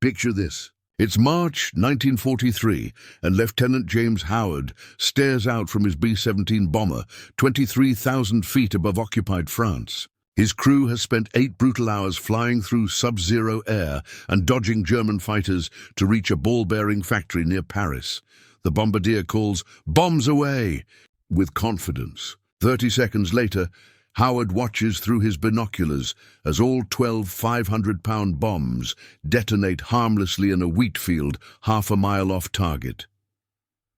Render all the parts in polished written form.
Picture this. It's March 1943, and Lieutenant James Howard stares out from his B-17 bomber 23,000 feet above occupied France. His crew has spent 8 brutal hours flying through sub-zero air and dodging German fighters to reach a ball-bearing factory near Paris. The bombardier calls, "Bombs away!" with confidence. 30 seconds later, Howard watches through his binoculars as all 12 500-pound bombs detonate harmlessly in a wheat field half a mile off target.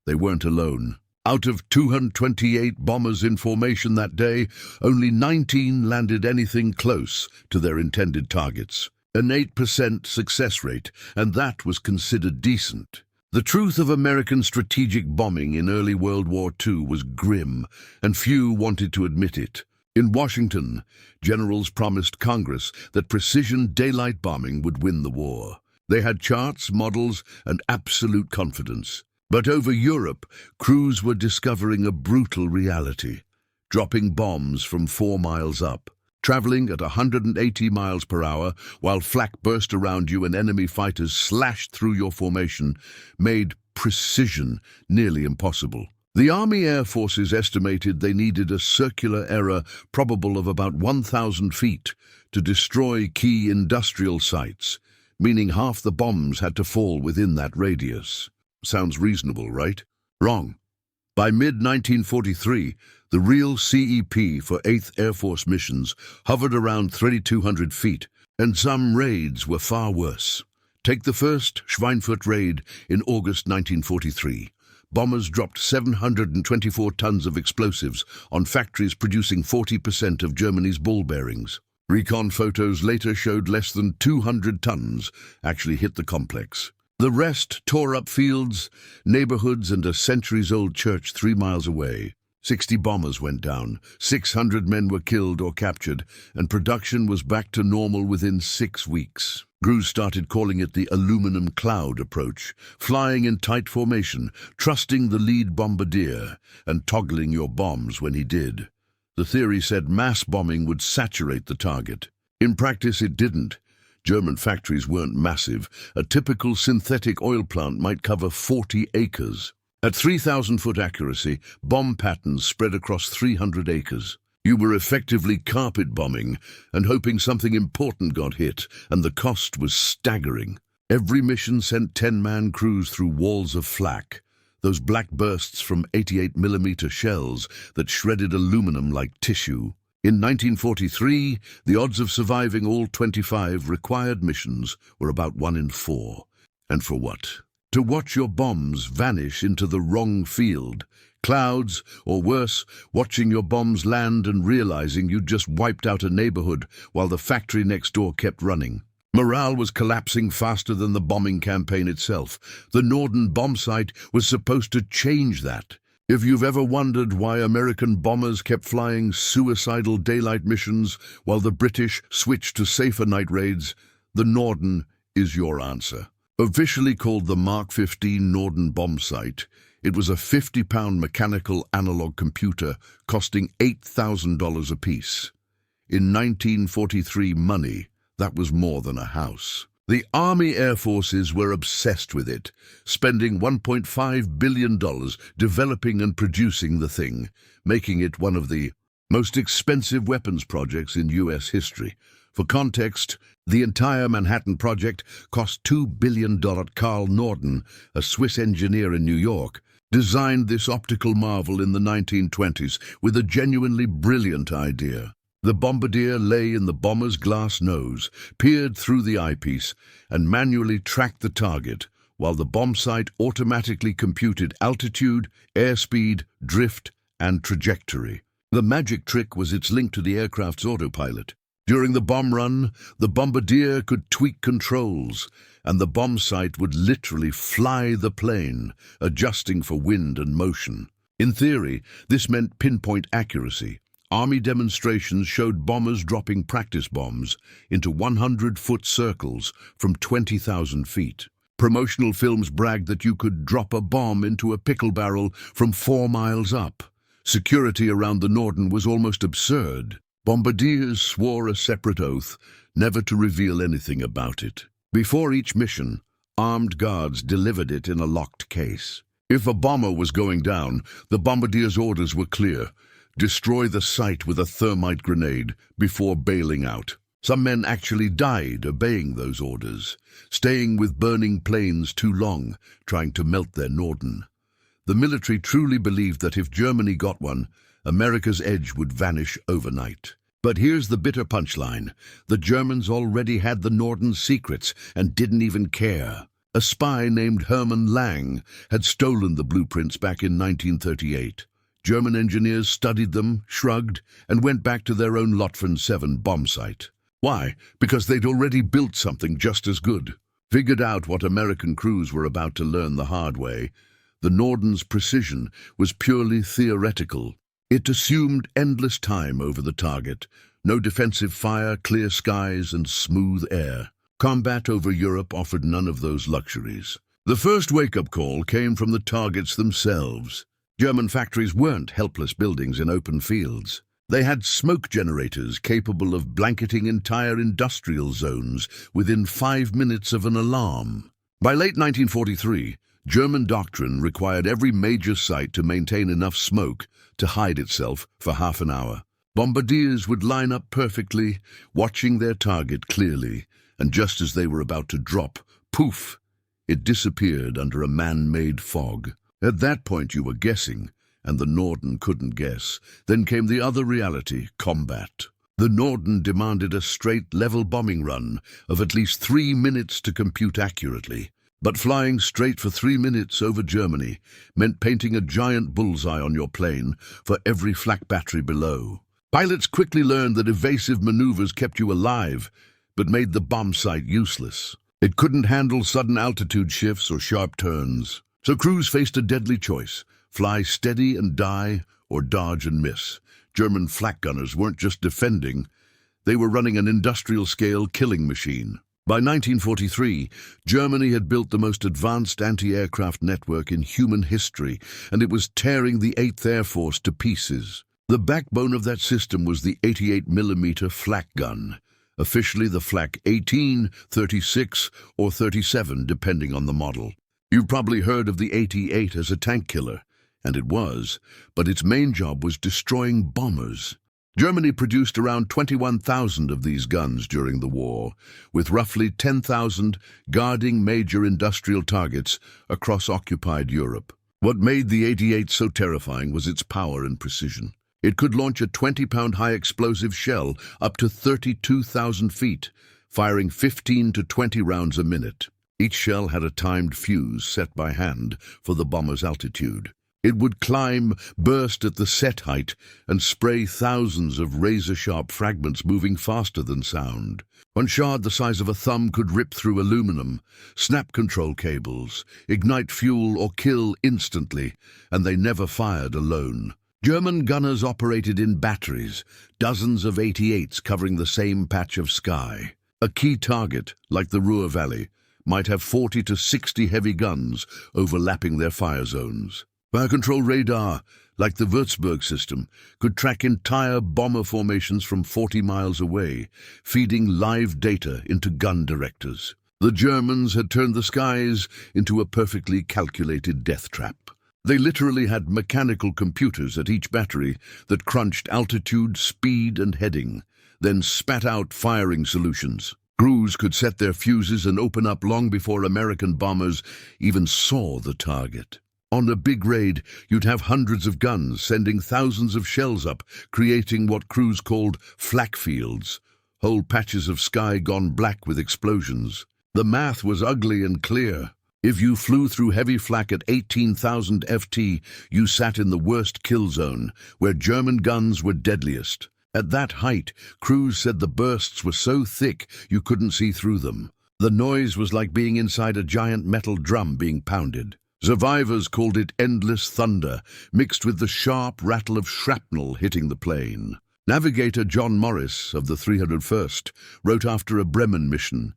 They weren't alone. Out of 228 bombers in formation that day, only 19 landed anything close to their intended targets. An 8% success rate, and that was considered decent. The truth of American strategic bombing in early World War II was grim, and few wanted to admit it. In Washington, generals promised Congress that precision daylight bombing would win the war. They had charts, models, and absolute confidence. But over Europe, crews were discovering a brutal reality, dropping bombs from 4 miles up, traveling at 180 miles per hour while flak burst around you and enemy fighters slashed through your formation, made precision nearly impossible. The Army Air Forces estimated they needed a circular error probable of about 1,000 feet to destroy key industrial sites, meaning half the bombs had to fall within that radius. Sounds reasonable, right? Wrong. By mid-1943, the real CEP for 8th Air Force missions hovered around 3,200 feet, and some raids were far worse. Take the first Schweinfurt raid in August 1943. Bombers dropped 724 tons of explosives on factories producing 40% of Germany's ball bearings. Recon photos later showed less than 200 tons actually hit the complex. The rest tore up fields, neighborhoods, and a centuries-old church 3 miles away. 60 bombers went down, 600 men were killed or captured, and production was back to normal within 6 weeks. Crews started calling it the aluminum cloud approach, flying in tight formation, trusting the lead bombardier, and toggling your bombs when he did. The theory said mass bombing would saturate the target. In practice, it didn't. German factories weren't massive. A typical synthetic oil plant might cover 40 acres. At 3,000-foot accuracy, bomb patterns spread across 300 acres. You were effectively carpet bombing and hoping something important got hit, and the cost was staggering. Every mission sent 10-man crews through walls of flak, those black bursts from 88mm shells that shredded aluminum like tissue. In 1943, the odds of surviving all 25 required missions were about 1 in 4. And for what? To watch your bombs vanish into the wrong field. Clouds, or worse, watching your bombs land and realizing you'd just wiped out a neighborhood while the factory next door kept running. Morale was collapsing faster than the bombing campaign itself. The Norden bombsight was supposed to change that. If you've ever wondered why American bombers kept flying suicidal daylight missions while the British switched to safer night raids, the Norden is your answer. Officially called the Mark 15 Norden bombsight, it was a 50-pound mechanical analog computer costing $8,000 apiece. In 1943 money, that was more than a house. The Army Air Forces were obsessed with it, spending $1.5 billion developing and producing the thing, making it one of the most expensive weapons projects in U.S. history. For context, the entire Manhattan Project cost $2 billion. Carl Norden, a Swiss engineer in New York, designed this optical marvel in the 1920s with a genuinely brilliant idea. The bombardier lay in the bomber's glass nose, peered through the eyepiece, and manually tracked the target, while the bombsight automatically computed altitude, airspeed, drift, and trajectory. The magic trick was its link to the aircraft's autopilot. During the bomb run, the bombardier could tweak controls, and the bombsight would literally fly the plane, adjusting for wind and motion. In theory, this meant pinpoint accuracy. Army demonstrations showed bombers dropping practice bombs into 100-foot circles from 20,000 feet. Promotional films bragged that you could drop a bomb into a pickle barrel from 4 miles up. Security around the Norden was almost absurd. Bombardiers swore a separate oath never to reveal anything about it. Before each mission, armed guards delivered it in a locked case. If a bomber was going down, the bombardier's orders were clear: destroy the site with a thermite grenade before bailing out. Some men actually died obeying those orders, staying with burning planes too long, trying to melt their Norden. The military truly believed that if Germany got one, America's edge would vanish overnight. But here's the bitter punchline: the Germans already had the Norden's secrets and didn't even care. A spy named Hermann Lang had stolen the blueprints back in 1938. German engineers studied them, shrugged, and went back to their own Lotfern 7 bombsight. Why? Because they'd already built something just as good. Figured out what American crews were about to learn the hard way. The Norden's precision was purely theoretical. It assumed endless time over the target, no defensive fire, clear skies, and smooth air. Combat over Europe offered none of those luxuries. The first wake-up call came from the targets themselves. German factories weren't helpless buildings in open fields. They had smoke generators capable of blanketing entire industrial zones within 5 minutes of an alarm. By late 1943, German doctrine required every major site to maintain enough smoke to hide itself for half an hour. Bombardiers would line up perfectly, watching their target clearly, and just as they were about to drop, poof, it disappeared under a man-made fog. At that point you were guessing, and the Norden couldn't guess. Then came the other reality: combat. The Norden demanded a straight, level bombing run of at least 3 minutes to compute accurately. But flying straight for 3 minutes over Germany meant painting a giant bullseye on your plane for every flak battery below. Pilots quickly learned that evasive maneuvers kept you alive, but made the bombsight useless. It couldn't handle sudden altitude shifts or sharp turns. So crews faced a deadly choice: fly steady and die, or dodge and miss. German flak gunners weren't just defending, they were running an industrial-scale killing machine. By 1943, Germany had built the most advanced anti-aircraft network in human history, and it was tearing the 8th Air Force to pieces. The backbone of that system was the 88mm flak gun, officially the flak 18, 36, or 37, depending on the model. You've probably heard of the 88 as a tank killer, and it was, but its main job was destroying bombers. Germany produced around 21,000 of these guns during the war, with roughly 10,000 guarding major industrial targets across occupied Europe. What made the 88 so terrifying was its power and precision. It could launch a 20-pound high-explosive shell up to 32,000 feet, firing 15 to 20 rounds a minute. Each shell had a timed fuse set by hand for the bomber's altitude. It would climb, burst at the set height, and spray thousands of razor-sharp fragments moving faster than sound. One shard the size of a thumb could rip through aluminum, snap control cables, ignite fuel, or kill instantly, and they never fired alone. German gunners operated in batteries, dozens of 88s covering the same patch of sky. A key target, like the Ruhr Valley, might have 40 to 60 heavy guns overlapping their fire zones. Fire control radar, like the Würzburg system, could track entire bomber formations from 40 miles away, feeding live data into gun directors. The Germans had turned the skies into a perfectly calculated death trap. They literally had mechanical computers at each battery that crunched altitude, speed, and heading, then spat out firing solutions. Crews could set their fuses and open up long before American bombers even saw the target. On a big raid, you'd have hundreds of guns sending thousands of shells up, creating what crews called flak fields, whole patches of sky gone black with explosions. The math was ugly and clear. If you flew through heavy flak at 18,000 FT, you sat in the worst kill zone, where German guns were deadliest. At that height, crews said the bursts were so thick you couldn't see through them. The noise was like being inside a giant metal drum being pounded. Survivors called it endless thunder, mixed with the sharp rattle of shrapnel hitting the plane. Navigator John Morris of the 301st wrote after a Bremen mission,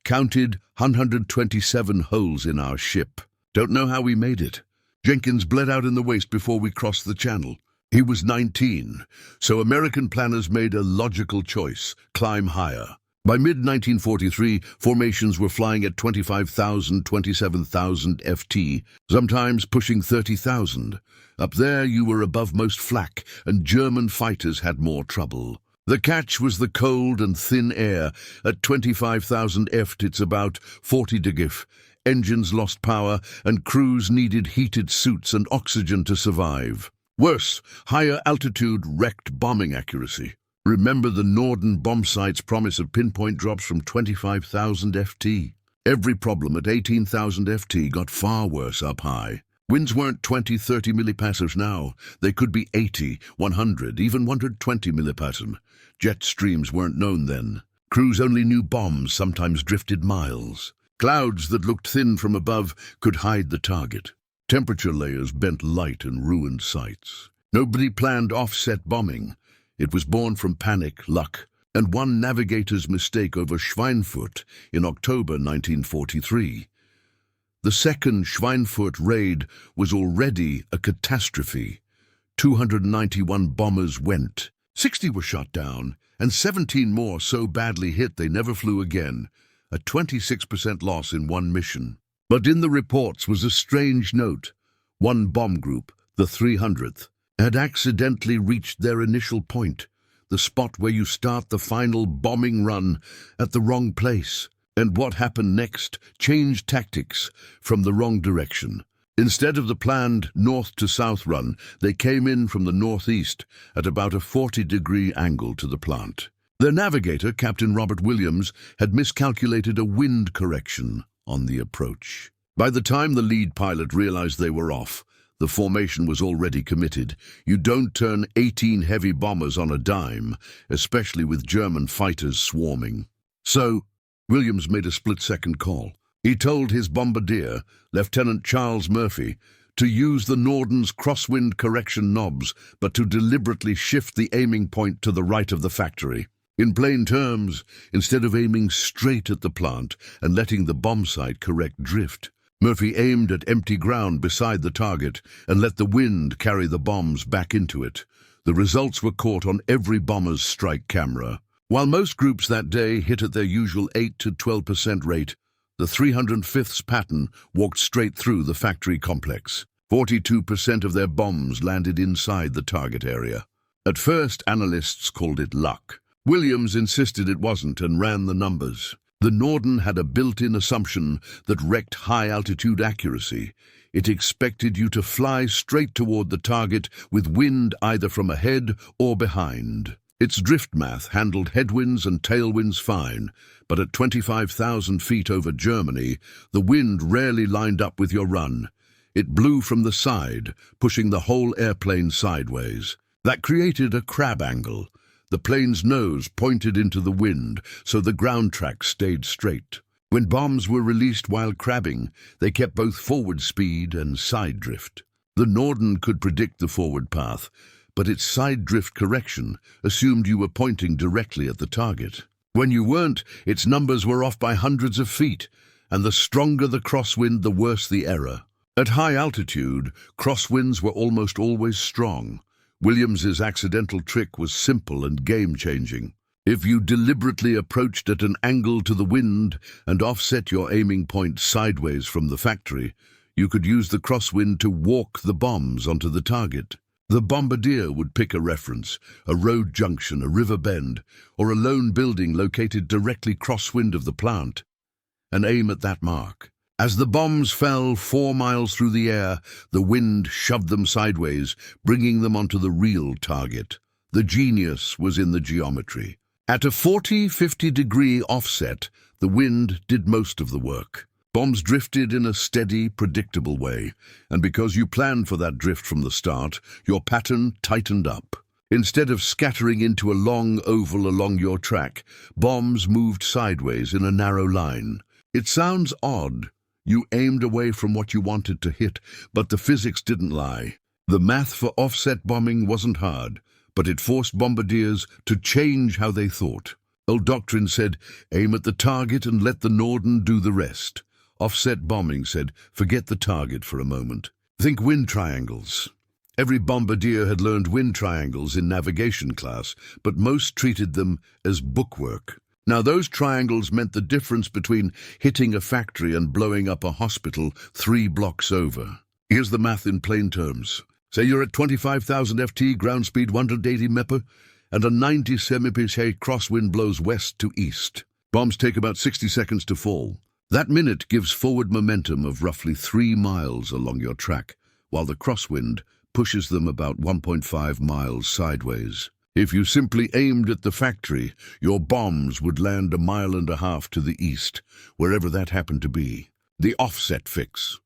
"Counted 127 holes in our ship. Don't know how we made it. Jenkins bled out in the waist before we crossed the channel. He was 19, so American planners made a logical choice: climb higher. By mid-1943, formations were flying at 25,000, 27,000 FT, sometimes pushing 30,000. Up there you were above most flak, and German fighters had more trouble. The catch was the cold and thin air. At 25,000 ft it's about 40 degif. Engines lost power, and crews needed heated suits and oxygen to survive. Worse, higher altitude wrecked bombing accuracy. Remember the Norden bombsight's promise of pinpoint drops from 25,000 FT. Every problem at 18,000 FT got far worse up high. Winds weren't 20-30 millipasms now. They could be 80, 100, even 120 millipasm. Jet streams weren't known then. Crews only knew bombs sometimes drifted miles. Clouds that looked thin from above could hide the target. Temperature layers bent light and ruined sights. Nobody planned offset bombing. It was born from panic, luck, and one navigator's mistake over Schweinfurt in October 1943. The second Schweinfurt raid was already a catastrophe. 291 bombers went. 60 were shot down, and 17 more so badly hit they never flew again. A 26% loss in one mission. But in the reports was a strange note. One bomb group, the 300th, had accidentally reached their initial point, the spot where you start the final bombing run, at the wrong place. And what happened next changed tactics from the wrong direction. Instead of the planned north to south run, they came in from the northeast at about a 40-degree angle to the plant. Their navigator, Captain Robert Williams, had miscalculated a wind correction on the approach. By the time the lead pilot realized they were off, the formation was already committed. You don't turn 18 heavy bombers on a dime, especially with German fighters swarming. So, Williams made a split-second call. He told his bombardier, Lieutenant Charles Murphy, to use the Norden's crosswind correction knobs, but to deliberately shift the aiming point to the right of the factory. In plain terms, instead of aiming straight at the plant and letting the bombsight correct drift, Murphy aimed at empty ground beside the target and let the wind carry the bombs back into it. The results were caught on every bomber's strike camera. While most groups that day hit at their usual 8 to 12% rate, the 305th's pattern walked straight through the factory complex. 42% of their bombs landed inside the target area. At first, analysts called it luck. Williams insisted it wasn't and ran the numbers. The Norden had a built-in assumption that wrecked high-altitude accuracy. It expected you to fly straight toward the target with wind either from ahead or behind. Its drift math handled headwinds and tailwinds fine, but at 25,000 feet over Germany, the wind rarely lined up with your run. It blew from the side, pushing the whole airplane sideways. That created a crab angle. The plane's nose pointed into the wind, so the ground track stayed straight. When bombs were released while crabbing, they kept both forward speed and side drift. The Norden could predict the forward path, but its side drift correction assumed you were pointing directly at the target. When you weren't, its numbers were off by hundreds of feet, and the stronger the crosswind, the worse the error. At high altitude, crosswinds were almost always strong. Williams's accidental trick was simple and game-changing. If you deliberately approached at an angle to the wind and offset your aiming point sideways from the factory, you could use the crosswind to walk the bombs onto the target. The bombardier would pick a reference, a road junction, a river bend, or a lone building located directly crosswind of the plant, and aim at that mark. As the bombs fell 4 miles through the air, the wind shoved them sideways, bringing them onto the real target. The genius was in the geometry. At a 40-50 degree offset, the wind did most of the work. Bombs drifted in a steady, predictable way, and because you planned for that drift from the start, your pattern tightened up. Instead of scattering into a long oval along your track, bombs moved sideways in a narrow line. It sounds odd. You aimed away from what you wanted to hit, but the physics didn't lie. The math for offset bombing wasn't hard, but it forced bombardiers to change how they thought. Old doctrine said, aim at the target and let the Norden do the rest. Offset bombing said, forget the target for a moment. Think wind triangles. Every bombardier had learned wind triangles in navigation class, but most treated them as bookwork. Now those triangles meant the difference between hitting a factory and blowing up a hospital 3 blocks over. Here's the math in plain terms. Say you're at 25,000 FT, ground speed 180 mph, and a 90 mph crosswind blows west to east. Bombs take about 60 seconds to fall. That minute gives forward momentum of roughly 3 miles along your track, while the crosswind pushes them about 1.5 miles sideways. If you simply aimed at the factory, your bombs would land 1.5 miles to the east, wherever that happened to be. The offset fix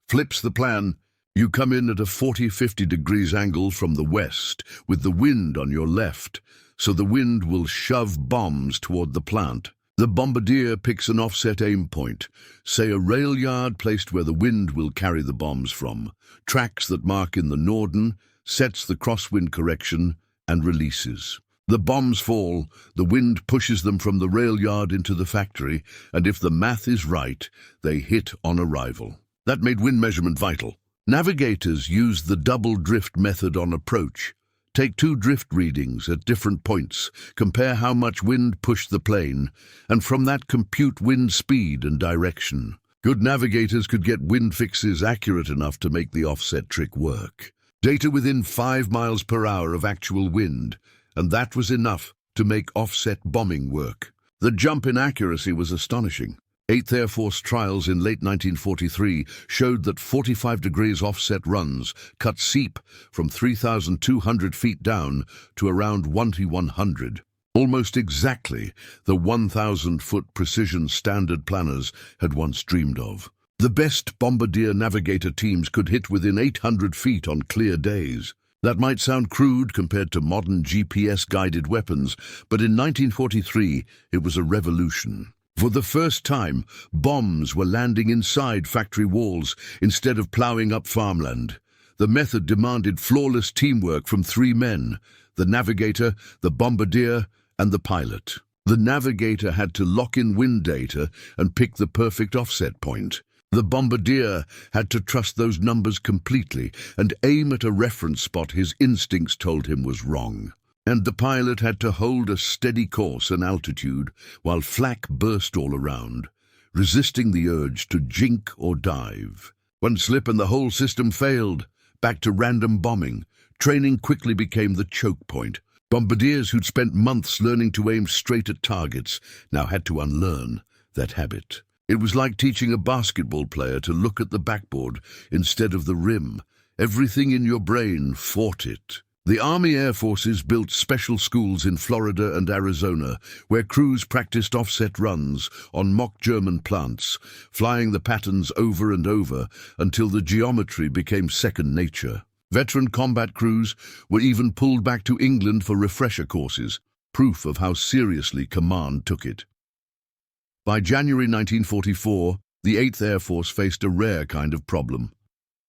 flips the plan. You come in at a 40-50 degrees angle from the west, with the wind on your left, so the wind will shove bombs toward the plant. The bombardier picks an offset aim point, say a rail yard placed where the wind will carry the bombs from, tracks that mark in the Norden, sets the crosswind correction, and releases. The bombs fall, the wind pushes them from the rail yard into the factory, and if the math is right, they hit on arrival. That made wind measurement vital. Navigators used the double drift method on approach. Take 2 drift readings at different points, compare how much wind pushed the plane, and from that compute wind speed and direction. Good navigators could get wind fixes accurate enough to make the offset trick work. Data within 5 miles per hour of actual wind, and that was enough to make offset bombing work. The jump in accuracy was astonishing. 8th Air Force trials in late 1943 showed that 45 degrees offset runs cut seep from 3,200 feet down to around 1,100. Almost exactly the 1,000-foot precision standard planners had once dreamed of. The best bombardier navigator teams could hit within 800 feet on clear days. That might sound crude compared to modern GPS-guided weapons, but in 1943 it was a revolution. For the first time, bombs were landing inside factory walls instead of ploughing up farmland. The method demanded flawless teamwork from 3 men: the navigator, the bombardier, and the pilot. The navigator had to lock in wind data and pick the perfect offset point. The bombardier had to trust those numbers completely and aim at a reference spot his instincts told him was wrong. And the pilot had to hold a steady course and altitude while flak burst all around, resisting the urge to jink or dive. One slip and the whole system failed. Back to random bombing. Training quickly became the choke point. Bombardiers who'd spent months learning to aim straight at targets now had to unlearn that habit. It was like teaching a basketball player to look at the backboard instead of the rim. Everything in your brain fought it. The Army Air Forces built special schools in Florida and Arizona where crews practiced offset runs on mock German plants, flying the patterns over and over until the geometry became second nature. Veteran combat crews were even pulled back to England for refresher courses, proof of how seriously command took it. By January 1944, the 8th Air Force faced a rare kind of problem: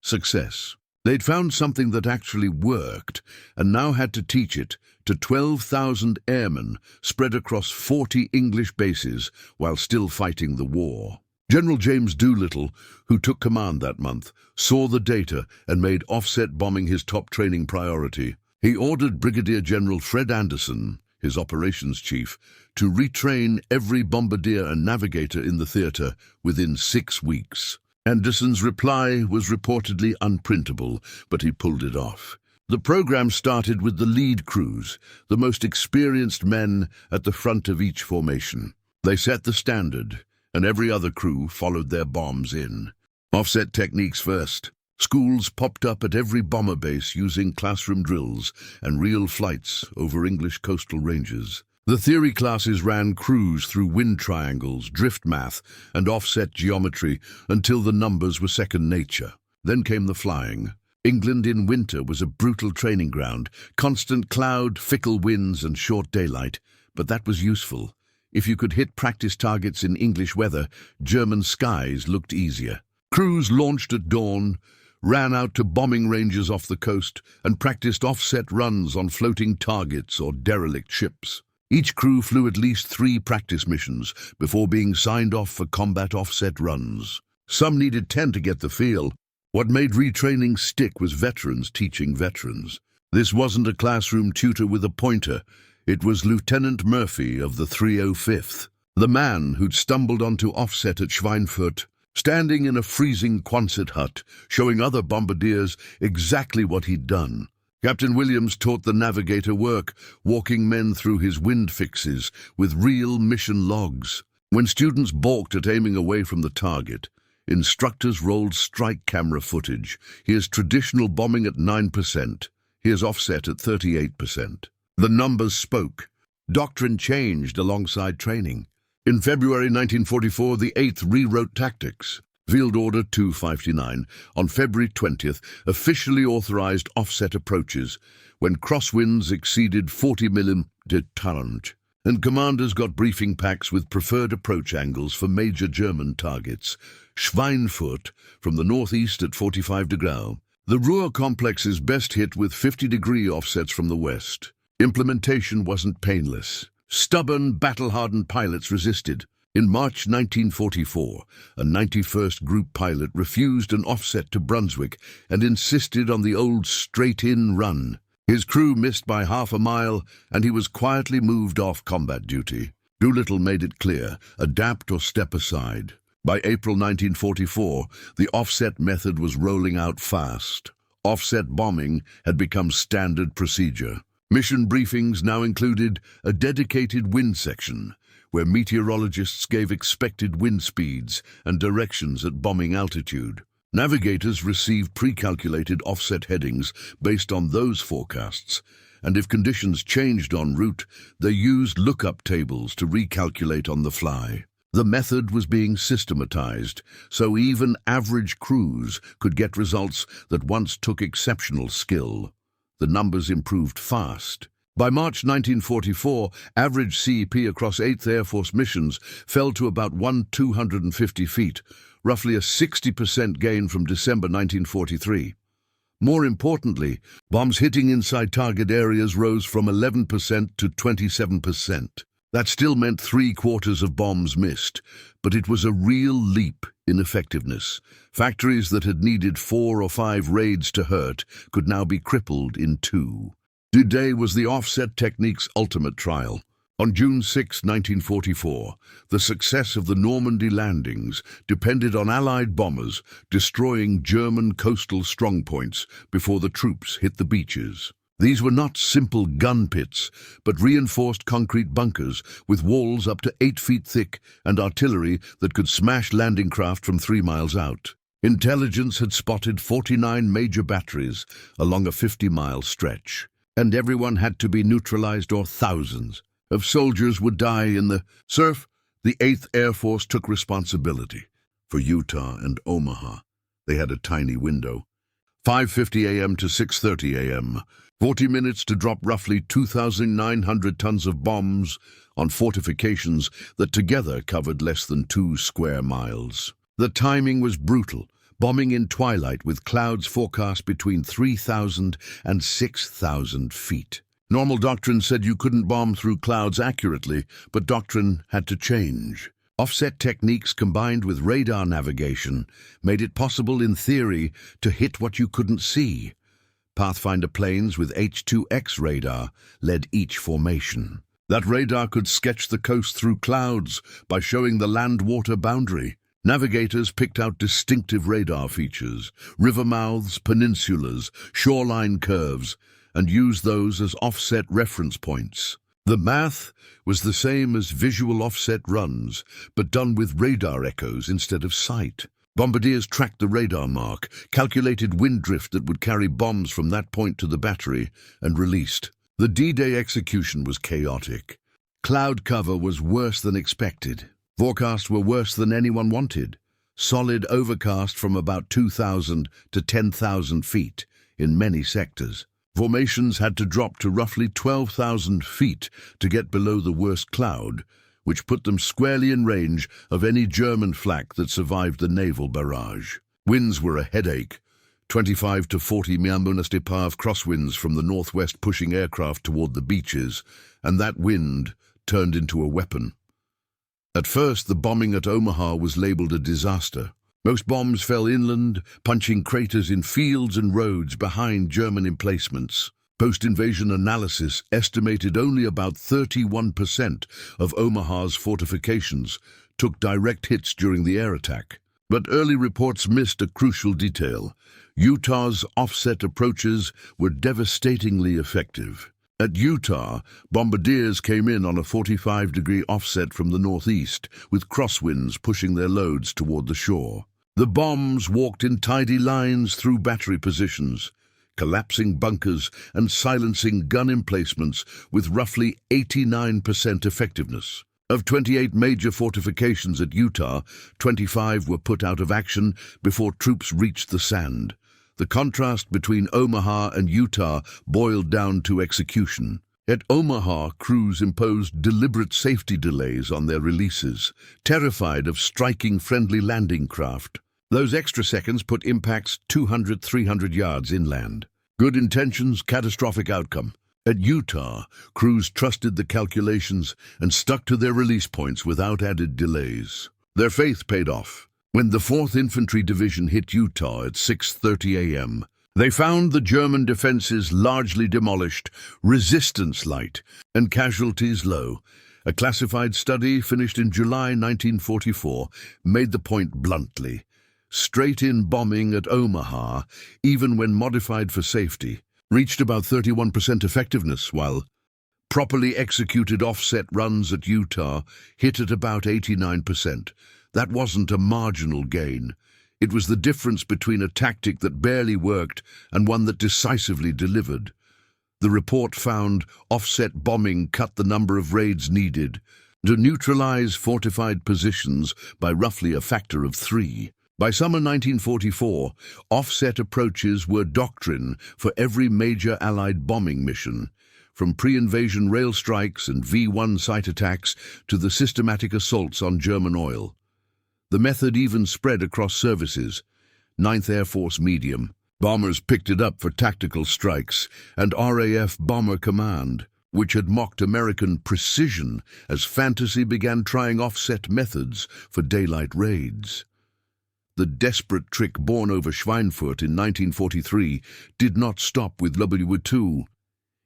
success. They'd found something that actually worked and now had to teach it to 12,000 airmen spread across 40 English bases while still fighting the war. General James Doolittle, who took command that month, saw the data and made offset bombing his top training priority. He ordered Brigadier General Fred Anderson, his operations chief, to retrain every bombardier and navigator in the theater within 6 weeks. Anderson's reply was reportedly unprintable, but he pulled it off. The program started with the lead crews, the most experienced men at the front of each formation. They set the standard, and every other crew followed their bombs in. Offset techniques first. Schools popped up at every bomber base using classroom drills and real flights over English coastal ranges. The theory classes ran crews through wind triangles, drift math, and offset geometry until the numbers were second nature. Then came the flying. England in winter was a brutal training ground, constant cloud, fickle winds, and short daylight. But that was useful. If you could hit practice targets in English weather, German skies looked easier. Crews launched at dawn, ran out to bombing ranges off the coast, and practiced offset runs on floating targets or derelict ships. Each crew flew at least 3 practice missions before being signed off for combat offset runs. Some needed 10 to get the feel. What made retraining stick was veterans teaching veterans. This wasn't a classroom tutor with a pointer. It was Lieutenant Murphy of the 305th, the man who'd stumbled onto offset at Schweinfurt, standing in a freezing Quonset hut, showing other bombardiers exactly what he'd done. Captain Williams taught the navigator work, walking men through his wind fixes with real mission logs. When students balked at aiming away from the target, instructors rolled strike camera footage. Here's traditional bombing at 9%. Here's offset at 38%. The numbers spoke. Doctrine changed alongside training. In February 1944, the 8th rewrote tactics. Field Order 259, on February 20th, officially authorized offset approaches when crosswinds exceeded 40 mm, and commanders got briefing packs with preferred approach angles for major German targets. Schweinfurt, from the northeast at 45 degrees. The Ruhr complex is best hit with 50-degree offsets from the west. Implementation wasn't painless. Stubborn, battle-hardened pilots resisted. In March 1944, a 91st Group pilot refused an offset to Brunswick and insisted on the old straight-in run. His crew missed by half a mile, and he was quietly moved off combat duty. Doolittle made it clear, adapt or step aside. By April 1944, the offset method was rolling out fast. Offset bombing had become standard procedure. Mission briefings now included a dedicated wind section, where meteorologists gave expected wind speeds and directions at bombing altitude. Navigators received pre-calculated offset headings based on those forecasts, and if conditions changed en route, they used lookup tables to recalculate on the fly. The method was being systematized, so even average crews could get results that once took exceptional skill. The numbers improved fast. By March 1944, average CEP across 8th Air Force missions fell to about 1,250 feet, roughly a 60% gain from December 1943. More importantly, bombs hitting inside target areas rose from 11% to 27%. That still meant 3/4 of bombs missed, but it was a real leap in effectiveness. Factories that had needed 4 or 5 raids to hurt could now be crippled in 2. D-Day was the offset technique's ultimate trial. On June 6, 1944, the success of the Normandy landings depended on Allied bombers destroying German coastal strongpoints before the troops hit the beaches. These were not simple gun pits, but reinforced concrete bunkers with walls up to 8 feet thick and artillery that could smash landing craft from 3 miles out. Intelligence had spotted 49 major batteries along a 50-mile stretch, and everyone had to be neutralized or thousands of soldiers would die in the surf. The 8th Air Force took responsibility for Utah and Omaha. They had a tiny window, 5:50 a.m. to 6:30 a.m., 40 minutes to drop roughly 2,900 tons of bombs on fortifications that together covered less than 2 square miles. The timing was brutal, bombing in twilight with clouds forecast between 3,000 and 6,000 feet. Normal doctrine said you couldn't bomb through clouds accurately, but doctrine had to change. Offset techniques combined with radar navigation made it possible in theory to hit what you couldn't see. Pathfinder planes with H-2X radar led each formation. That radar could sketch the coast through clouds by showing the land-water boundary. Navigators picked out distinctive radar features, river mouths, peninsulas, shoreline curves, and used those as offset reference points. The math was the same as visual offset runs, but done with radar echoes instead of sight. Bombardiers tracked the radar mark, calculated wind drift that would carry bombs from that point to the battery, and released. The D-Day execution was chaotic. Cloud cover was worse than expected. Forecasts were worse than anyone wanted. Solid overcast from about 2,000 to 10,000 feet in many sectors. Formations had to drop to roughly 12,000 feet to get below the worst cloud, which put them squarely in range of any German flak that survived the naval barrage. Winds were a headache, 25 to 40 km/h crosswinds from the northwest pushing aircraft toward the beaches, and that wind turned into a weapon. At first, the bombing at Omaha was labeled a disaster. Most bombs fell inland, punching craters in fields and roads behind German emplacements. Post-invasion analysis estimated only about 31% of Omaha's fortifications took direct hits during the air attack. But early reports missed a crucial detail. Utah's offset approaches were devastatingly effective. At Utah, bombardiers came in on a 45-degree offset from the northeast, with crosswinds pushing their loads toward the shore. The bombs walked in tidy lines through battery positions, collapsing bunkers and silencing gun emplacements with roughly 89% effectiveness. Of 28 major fortifications at Utah, 25 were put out of action before troops reached the sand. The contrast between Omaha and Utah boiled down to execution. At Omaha, crews imposed deliberate safety delays on their releases, terrified of striking friendly landing craft. Those extra seconds put impacts 200-300 yards inland. Good intentions, catastrophic outcome. At Utah, crews trusted the calculations and stuck to their release points without added delays. Their faith paid off. When the 4th Infantry Division hit Utah at 6:30 a.m., they found the German defenses largely demolished, resistance light, and casualties low. A classified study finished in July 1944 made the point bluntly. Straight-in bombing at Omaha, even when modified for safety, reached about 31% effectiveness, while properly executed offset runs at Utah hit at about 89%. That wasn't a marginal gain. It was the difference between a tactic that barely worked and one that decisively delivered. The report found offset bombing cut the number of raids needed to neutralize fortified positions by roughly a factor of 3. By summer 1944, offset approaches were doctrine for every major Allied bombing mission, from pre-invasion rail strikes and V-1 site attacks to the systematic assaults on German oil. The method even spread across services. 9th Air Force Medium bombers picked it up for tactical strikes, and RAF Bomber Command, which had mocked American precision as fantasy began trying offset methods for daylight raids. The desperate trick born over Schweinfurt in 1943 did not stop with W2.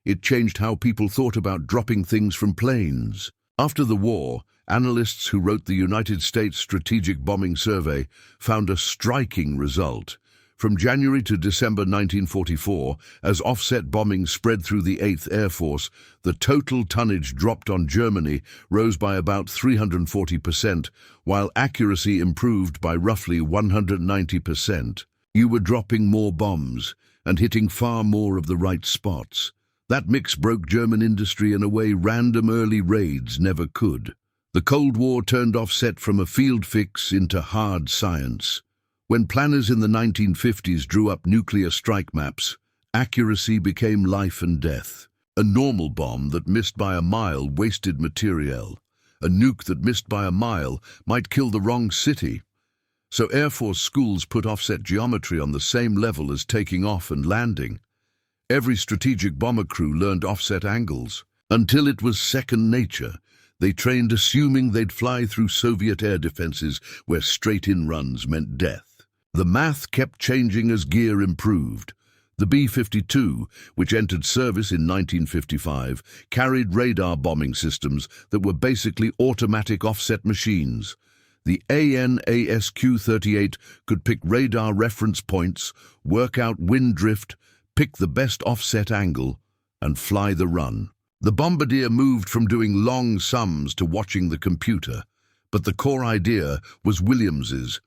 It changed how people thought about dropping things from planes. After the war, analysts who wrote the United States Strategic Bombing Survey found a striking result. From January to December 1944, as offset bombing spread through the 8th Air Force, the total tonnage dropped on Germany rose by about 340%, while accuracy improved by roughly 190%. You were dropping more bombs and hitting far more of the right spots. That mix broke German industry in a way random early raids never could. The Cold War turned offset from a field fix into hard science. When planners in the 1950s drew up nuclear strike maps, accuracy became life and death. A normal bomb that missed by a mile wasted materiel. A nuke that missed by a mile might kill the wrong city. So Air Force schools put offset geometry on the same level as taking off and landing. Every strategic bomber crew learned offset angles. Until it was second nature, they trained assuming they'd fly through Soviet air defenses where straight-in runs meant death. The math kept changing as gear improved. The B-52, which entered service in 1955, carried radar bombing systems that were basically automatic offset machines. The AN/ASQ-38 could pick radar reference points, work out wind drift, pick the best offset angle, and fly the run. The bombardier moved from doing long sums to watching the computer, but the core idea was Williams's.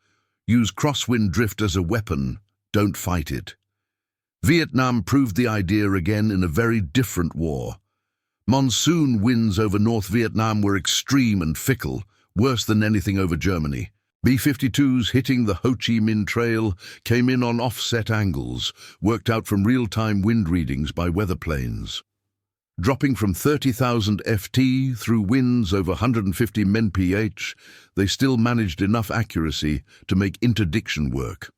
Use crosswind drift as a weapon, don't fight it. Vietnam proved the idea again in a very different war. Monsoon winds over North Vietnam were extreme and fickle, worse than anything over Germany. B-52s hitting the Ho Chi Minh Trail came in on offset angles, worked out from real-time wind readings by weather planes. Dropping from 30,000 FT through winds over 150 mph, they still managed enough accuracy to make interdiction work.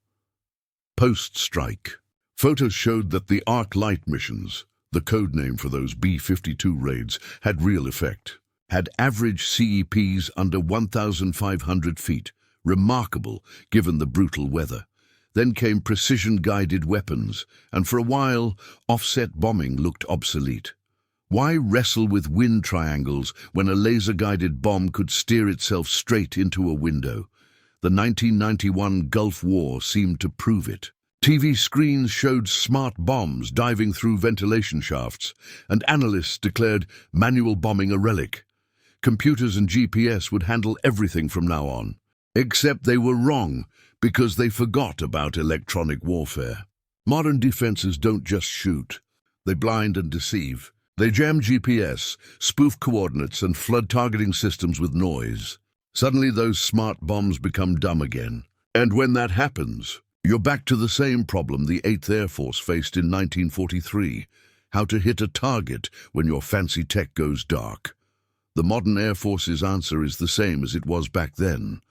Post-strike. Photos showed that the arc light missions, the code name for those B-52 raids, had real effect. Had average CEPs under 1,500 feet, remarkable given the brutal weather. Then came precision-guided weapons, and for a while, offset bombing looked obsolete. Why wrestle with wind triangles when a laser-guided bomb could steer itself straight into a window? The 1991 Gulf War seemed to prove it. TV screens showed smart bombs diving through ventilation shafts, and analysts declared manual bombing a relic. Computers and GPS would handle everything from now on. Except they were wrong, because they forgot about electronic warfare. Modern defenses don't just shoot. They blind and deceive. They jam GPS, spoof coordinates, and flood targeting systems with noise. Suddenly those smart bombs become dumb again. And when that happens, you're back to the same problem the 8th Air Force faced in 1943, how to hit a target when your fancy tech goes dark. The modern Air Force's answer is the same as it was back then: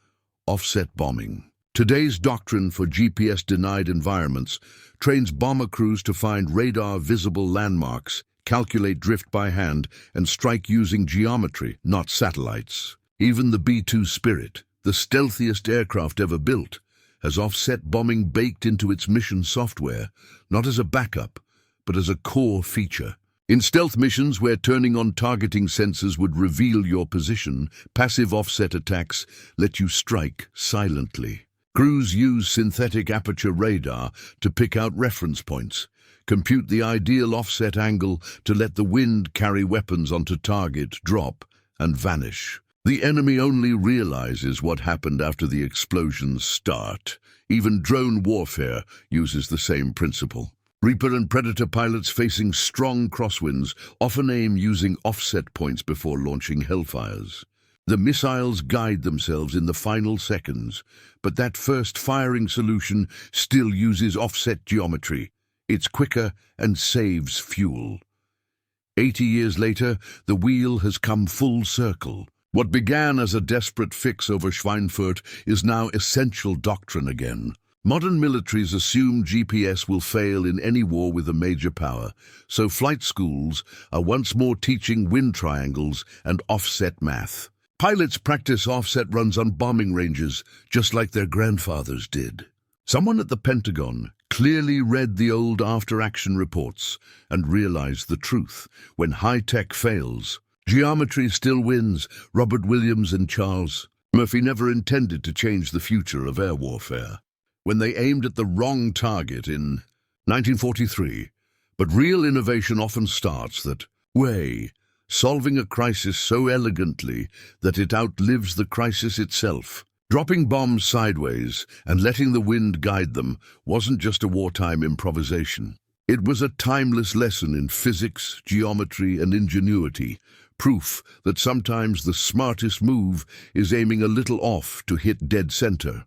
offset bombing. Today's doctrine for GPS-denied environments trains bomber crews to find radar-visible landmarks, calculate drift by hand, and strike using geometry, not satellites. Even the B-2 Spirit, the stealthiest aircraft ever built, has offset bombing baked into its mission software, not as a backup, but as a core feature. In stealth missions where turning on targeting sensors would reveal your position, passive offset attacks let you strike silently. Crews use synthetic aperture radar to pick out reference points, compute the ideal offset angle to let the wind carry weapons onto target, drop, and vanish. The enemy only realizes what happened after the explosions start. Even drone warfare uses the same principle. Reaper and Predator pilots facing strong crosswinds often aim using offset points before launching Hellfires. The missiles guide themselves in the final seconds, but that first firing solution still uses offset geometry. It's quicker and saves fuel. 80 years later, the wheel has come full circle. What began as a desperate fix over Schweinfurt is now essential doctrine again. Modern militaries assume GPS will fail in any war with a major power, so flight schools are once more teaching wind triangles and offset math. Pilots practice offset runs on bombing ranges, just like their grandfathers did. Someone at the Pentagon clearly read the old after-action reports and realized the truth. When high-tech fails, geometry still wins. Robert Williams and Charles Murphy never intended to change the future of air warfare when they aimed at the wrong target in 1943. But real innovation often starts that way, solving a crisis so elegantly that it outlives the crisis itself. Dropping bombs sideways and letting the wind guide them wasn't just a wartime improvisation. It was a timeless lesson in physics, geometry, and ingenuity, proof that sometimes the smartest move is aiming a little off to hit dead center.